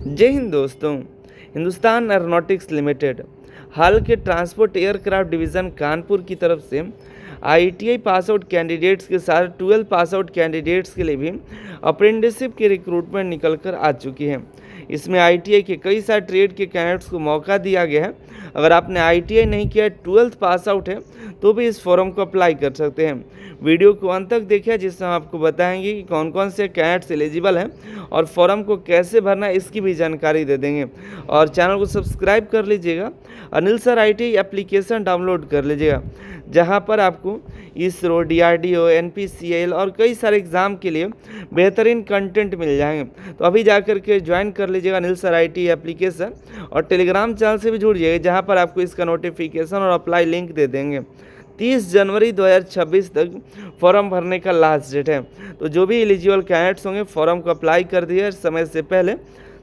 जय हिंद दोस्तों। Hindustan aeronautics limited हाल के ट्रांसपोर्ट एयरक्राफ्ट डिवीज़न कानपुर की तरफ से आईटीआई पास आउट कैंडिडेट्स के साथ 12 पास आउट कैंडिडेट्स के लिए भी अप्रेंटिसशिप की रिक्रूटमेंट निकल कर आ चुकी है। इसमें आईटीआई के कई सारे ट्रेड के कैंडिडेट्स को मौका दिया गया है। अगर आपने आईटीआई नहीं किया, 12th पास आउट है, तो भी इस फॉर्म को अप्लाई कर सकते हैं। वीडियो को अंत तक देखिए, जिससे हम आपको बताएंगे कि कौन कौन से कैंडिडेट्स एलिजिबल हैं और फॉर्म को कैसे भरना है, इसकी भी जानकारी दे देंगे। और चैनल को सब्सक्राइब कर लीजिएगा। Anil sir IT application download कर लीजिएगा, जहां पर आपको इसरो, डीआरडीओ, एनपीसीएल और कई सारे एग्ज़ाम के लिए बेहतरीन कंटेंट मिल जाएंगे। तो अभी जाकर के ज्वाइन कर लीजिएगा अनिल सर आईटी एप्लीकेशन, और टेलीग्राम चैनल से भी जुड़ जाइए, जहां पर आपको इसका नोटिफिकेशन और अप्लाई लिंक दे देंगे। 30 जनवरी 2026 तक फॉर्म भरने का लास्ट डेट है। तो जो भी एलिजिबल कैंडिडेट्स होंगे, फॉर्म को अप्लाई कर दिए समय से पहले।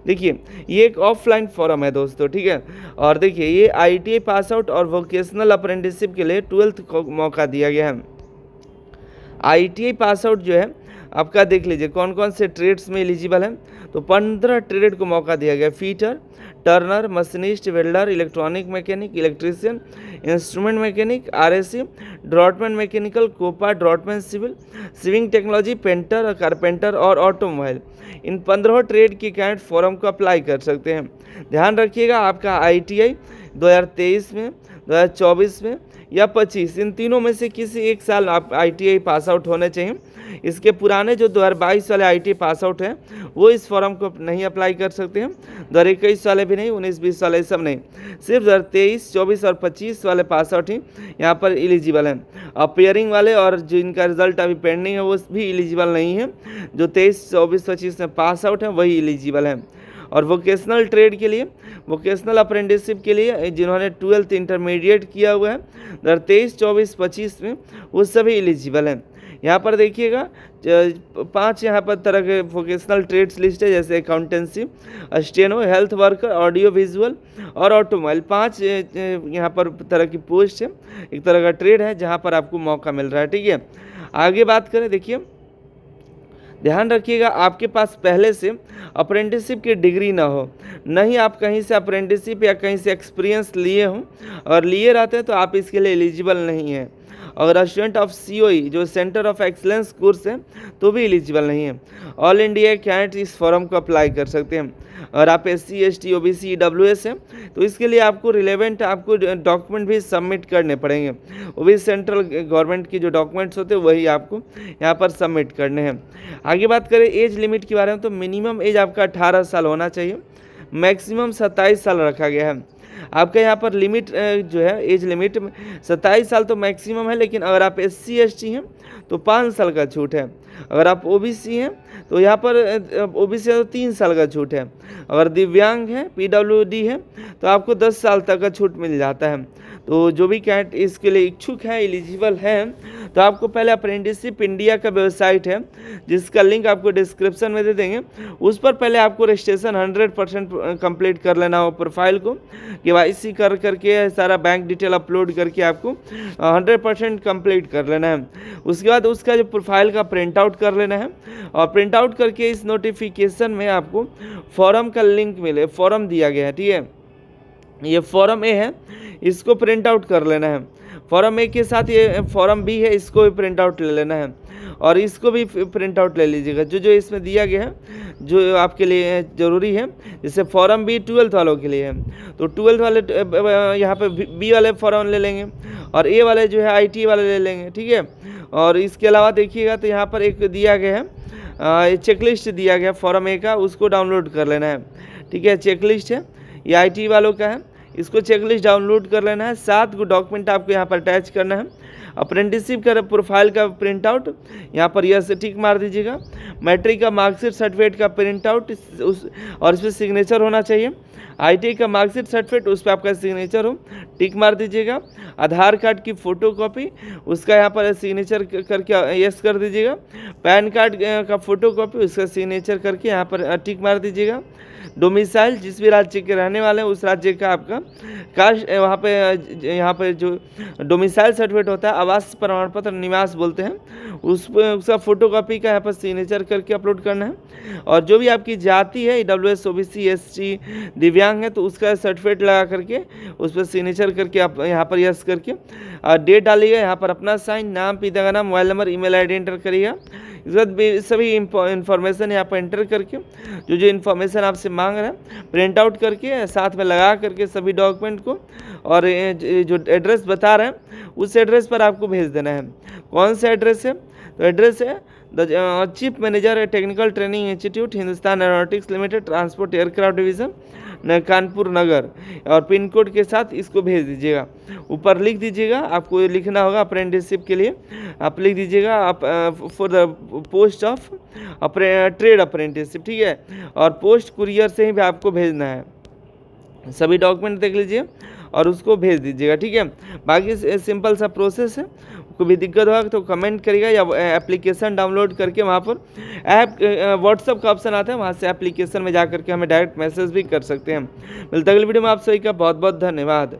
देखिए, ये एक ऑफलाइन फॉर्म है दोस्तों, ठीक है। और देखिए, ये आईटीआई पास आउट और वोकेशनल अप्रेंटिसशिप के लिए 12th को मौका दिया गया है। आईटीआई पास आउट जो है आपका, देख लीजिए कौन कौन से ट्रेड्स में एलिजिबल है। तो 15 ट्रेड को मौका दिया गया। Fitter, turner, machinist, welder, electronic mechanic, electrician, instrument mechanic, RAC, draughtsman mechanical, COPA, draughtsman civil, sewing technology, painter, carpenter और ऑटोमोबाइल, इन 15 ट्रेड के कैंडिडेट फॉर्म को अप्लाई कर सकते हैं। ध्यान रखिएगा, आपका आईटीआई 2023 में, 2024 में या 25, इन तीनों में से किसी एक साल आप आईटीआई पास आउट होने चाहिए। इसके पुराने जो 2022 वाले आईटीआई पास आउट हैं, वो इस फॉर्म को नहीं अप्लाई कर सकते हैं। 2021 वाले भी नहीं, 19-20 वाले सब नहीं, सिर्फ 2023, 24 और 25 वाले पास आउट ही यहाँ पर एलिजिबल हैं। अपियरिंग वाले और जिनका रिजल्ट अभी पेंडिंग है, वो भी एलिजिबल नहीं है। जो 23, 24, 25 में पास आउट हैं, वही एलिजिबल हैं। और वोकेशनल ट्रेड के लिए, वोकेशनल अप्रेंटिसशिप के लिए जिन्होंने 12th इंटरमीडिएट किया हुआ है 2023, 24, 25 में, वो सभी एलिजिबल हैं। यहाँ पर देखिएगा 5 यहाँ पर तरह के वोकेशनल ट्रेड्स लिस्ट है, जैसे accountancy, steno, health worker, audio visual और ऑटोमोबाइल। 5 यहाँ पर तरह की पोस्ट है, एक तरह का ट्रेड है जहाँ पर आपको मौका मिल रहा है, ठीक है। आगे बात करें, देखिए ध्यान रखिएगा, आपके पास पहले से अप्रेंटिसशिप की डिग्री ना हो, नहीं आप कहीं से अप्रेंटिसशिप या कहीं से एक्सपीरियंस लिए हों, और लिए रहते हैं तो आप इसके लिए एलिजिबल नहीं हैं। अगर स्टूडेंट ऑफ सीओई, जो सेंटर ऑफ एक्सलेंस कोर्स है, तो भी एलिजिबल नहीं है। ऑल इंडिया कैंडिडेट इस फॉर्म को अप्लाई कर सकते हैं। और आप SC, ST, OBC, EWS हैं, तो इसके लिए आपको रिलेवेंट आपको डॉक्यूमेंट भी सबमिट करने पड़ेंगे। वो भी सेंट्रल गवर्नमेंट की जो डॉक्यूमेंट्स होते हैं, वही आपको यहाँ पर सबमिट करने हैं। आगे बात करें एज लिमिट के बारे में, तो मिनिमम एज आपका 18 साल होना चाहिए, मैक्सिमम 27 साल रखा गया है। आपका यहाँ पर लिमिट जो है, एज लिमिट 27 साल तो मैक्सिमम है, लेकिन अगर आप SC, ST हैं तो 5 साल का छूट है। अगर आप OBC हैं तो यहाँ पर OBC है तो 3 साल का छूट है। अगर दिव्यांग है, PWD है, तो आपको 10 साल तक का छूट मिल जाता है। तो जो भी कैंडिडेट इसके लिए इच्छुक हैं, एलिजिबल हैं, तो आपको पहले अप्रेंटिसशिप इंडिया का वेबसाइट है, जिसका लिंक आपको डिस्क्रिप्शन में दे देंगे, उस पर पहले आपको रजिस्ट्रेशन 100% कंप्लीट कर लेना हो। प्रोफाइल को KYC कर करके सारा बैंक डिटेल अपलोड करके आपको 100% कंप्लीट कर लेना है। उसके बाद उसका जो प्रोफाइल का प्रिंट आउट कर लेना है, और प्रिंट आउट करके इस नोटिफिकेशन में आपको फॉर्म का लिंक मिले, फॉर्म दिया गया है, ठीक है। ये फॉर्म ए है, इसको प्रिंट आउट कर लेना है। फॉर्म ए के साथ ये फॉर्म बी है, इसको भी प्रिंट आउट ले लेना है, और इसको भी प्रिंट आउट ले लीजिएगा, जो जो इसमें दिया गया है, जो आपके लिए ज़रूरी है। जैसे फॉर्म बी 12th वालों के लिए है, तो 12th वाले यहाँ पे बी वाले फॉर्म ले लेंगे, और ए वाले जो है IT वाले ले लेंगे, ठीक है। और इसके अलावा देखिएगा, तो यहाँ पर एक दिया गया है, चेकलिस्ट दिया गया फॉर्म ए का, उसको डाउनलोड कर लेना है, ठीक है। चेकलिस्ट है, ये IT वालों का है, इसको चेकलिस्ट डाउनलोड कर लेना है। 7 को डॉक्यूमेंट आपको यहाँ पर अटैच करना है। अप्रेंटिसशिप का प्रोफाइल का प्रिंट आउट, यहाँ पर यस टिक मार दीजिएगा। मैट्रिक का मार्कशीट सर्टिफिकेट का प्रिंट आउट, और इस पर सिग्नेचर होना चाहिए। ITI का मार्कशीट सर्टिफिकेट, उस पर आपका सिग्नेचर हो, टिक मार दीजिएगा। आधार कार्ड की फ़ोटो कॉपी, उसका यहाँ पर सिग्नेचर करके यस कर दीजिएगा। पैन कार्ड का फ़ोटो कॉपी, उसका सिग्नेचर करके यहाँ पर टिक मार दीजिएगा। डोमिसाइल, जिस भी राज्य के रहने वाले हैं, उस राज्य का आपका कास्ट, वहाँ पे यहाँ पे जो डोमिसाइल सर्टिफिकेट होता जिसका आवास प्रमाण पत्र निवास बोलते हैं उस पर उसका फोटोकॉपी का यहाँ पर सिग्नेचर करके अपलोड करना है। और जो भी आपकी जाति है EWS OBC SC दिव्यांग है तो उसका सर्टिफिकेट लगा करके उस पर सिग्नेचर करके आप यहाँ पर यस करके डेट डालिएगा, यहाँ पर अपना साइन, नाम, पिता का नाम, mobile number, email ID enter करिएगा। इसके बाद सभी इन्फॉर्मेशन यहाँ पर एंटर करके जो इन्फॉर्मेशन आपसे मांग रहा है प्रिंट आउट करके साथ में लगा करके सभी डॉक्यूमेंट को और जो एड्रेस बता रहे हैं उस एड्रेस पर आपको भेज देना है। कौन सा एड्रेस है? तो एड्रेस है the chief manager technical training institute Hindustan aeronautics limited transport aircraft division Kanpur Nagar, और पिन कोड के साथ इसको भेज दीजिएगा। ऊपर लिख दीजिएगा, आपको लिखना होगा अप्रेंटिसशिप के लिए आप लिख दीजिएगा आप for the post of trade apprenticeship, ठीक है। और पोस्ट कुरियर से ही आपको भेजना है। सभी डॉक्यूमेंट देख लीजिए और उसको भेज दीजिएगा, ठीक है। बाकी सिंपल सा प्रोसेस है। कोई भी दिक्कत होगा तो कमेंट करिएगा या एप्लीकेशन डाउनलोड करके वहाँ पर ऐप व्हाट्सअप का ऑप्शन आता है, वहाँ से एप्लीकेशन में जा करके हमें डायरेक्ट मैसेज भी कर सकते हैं। मिलता है अगली वीडियो में, आप सभी का बहुत बहुत धन्यवाद।